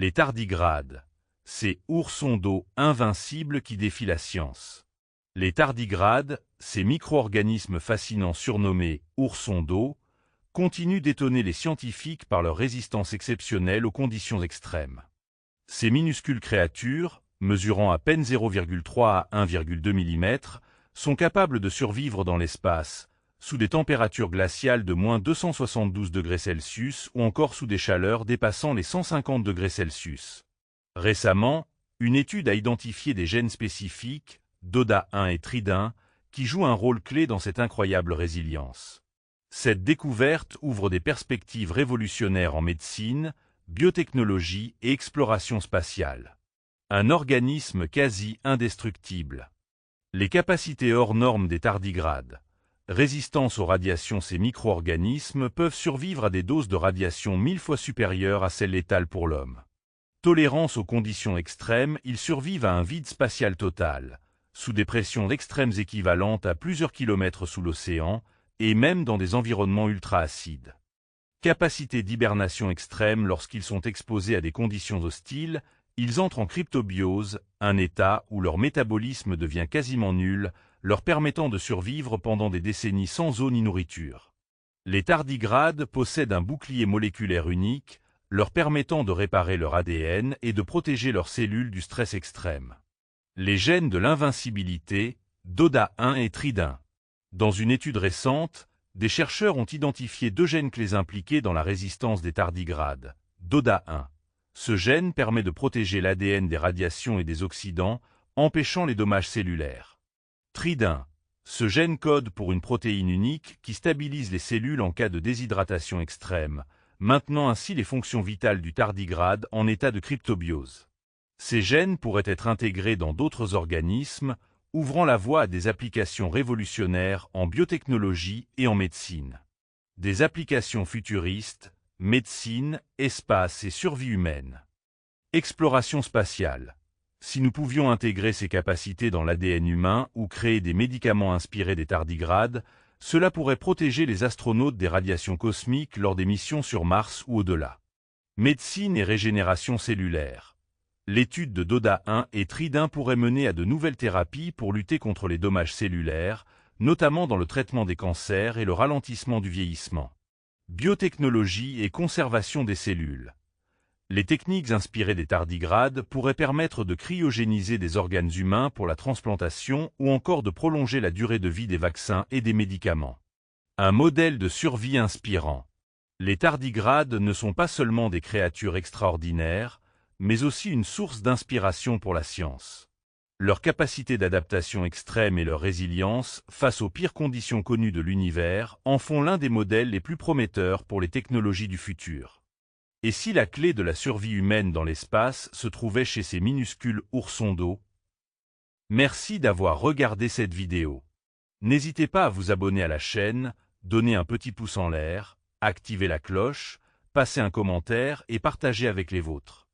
Les tardigrades, ces oursons d'eau invincibles qui défient la science. Les tardigrades, ces micro-organismes fascinants surnommés oursons d'eau, continuent d'étonner les scientifiques par leur résistance exceptionnelle aux conditions extrêmes. Ces minuscules créatures, mesurant à peine 0,3 à 1,2 mm, sont capables de survivre dans l'espace, sous des températures glaciales de moins 272 degrés Celsius ou encore sous des chaleurs dépassant les 150 degrés Celsius. Récemment, une étude a identifié des gènes spécifiques, DODA1 et TRID1, qui jouent un rôle clé dans cette incroyable résilience. Cette découverte ouvre des perspectives révolutionnaires en médecine, biotechnologie et exploration spatiale. Un organisme quasi indestructible. Les capacités hors normes des tardigrades. Résistance aux radiations, ces micro-organismes peuvent survivre à des doses de radiation 1000 fois supérieures à celles létales pour l'homme. Tolérance aux conditions extrêmes, ils survivent à un vide spatial total, sous des pressions extrêmes équivalentes à plusieurs kilomètres sous l'océan, et même dans des environnements ultra-acides. Capacité d'hibernation extrême, lorsqu'ils sont exposés à des conditions hostiles, ils entrent en cryptobiose, un état où leur métabolisme devient quasiment nul, leur permettant de survivre pendant des décennies sans eau ni nourriture. Les tardigrades possèdent un bouclier moléculaire unique, leur permettant de réparer leur ADN et de protéger leurs cellules du stress extrême. Les gènes de l'invincibilité, DODA1 et TRID1. Dans une étude récente, des chercheurs ont identifié deux gènes clés impliqués dans la résistance des tardigrades. DODA1. Ce gène permet de protéger l'ADN des radiations et des oxydants, empêchant les dommages cellulaires. TRID1. Ce gène code pour une protéine unique qui stabilise les cellules en cas de déshydratation extrême, maintenant ainsi les fonctions vitales du tardigrade en état de cryptobiose. Ces gènes pourraient être intégrés dans d'autres organismes, ouvrant la voie à des applications révolutionnaires en biotechnologie et en médecine. Des applications futuristes, médecine, espace et survie humaine. Exploration spatiale. Si nous pouvions intégrer ces capacités dans l'ADN humain ou créer des médicaments inspirés des tardigrades, cela pourrait protéger les astronautes des radiations cosmiques lors des missions sur Mars ou au-delà. Médecine et régénération cellulaire. L'étude de DODA1 et TRID1 pourrait mener à de nouvelles thérapies pour lutter contre les dommages cellulaires, notamment dans le traitement des cancers et le ralentissement du vieillissement. Biotechnologie et conservation des cellules. Les techniques inspirées des tardigrades pourraient permettre de cryogéniser des organes humains pour la transplantation ou encore de prolonger la durée de vie des vaccins et des médicaments. Un modèle de survie inspirant. Les tardigrades ne sont pas seulement des créatures extraordinaires, mais aussi une source d'inspiration pour la science. Leur capacité d'adaptation extrême et leur résilience face aux pires conditions connues de l'univers en font l'un des modèles les plus prometteurs pour les technologies du futur. Et si la clé de la survie humaine dans l'espace se trouvait chez ces minuscules oursons d'eau? Merci d'avoir regardé cette vidéo. N'hésitez pas à vous abonner à la chaîne, donner un petit pouce en l'air, activer la cloche, passer un commentaire et partager avec les vôtres.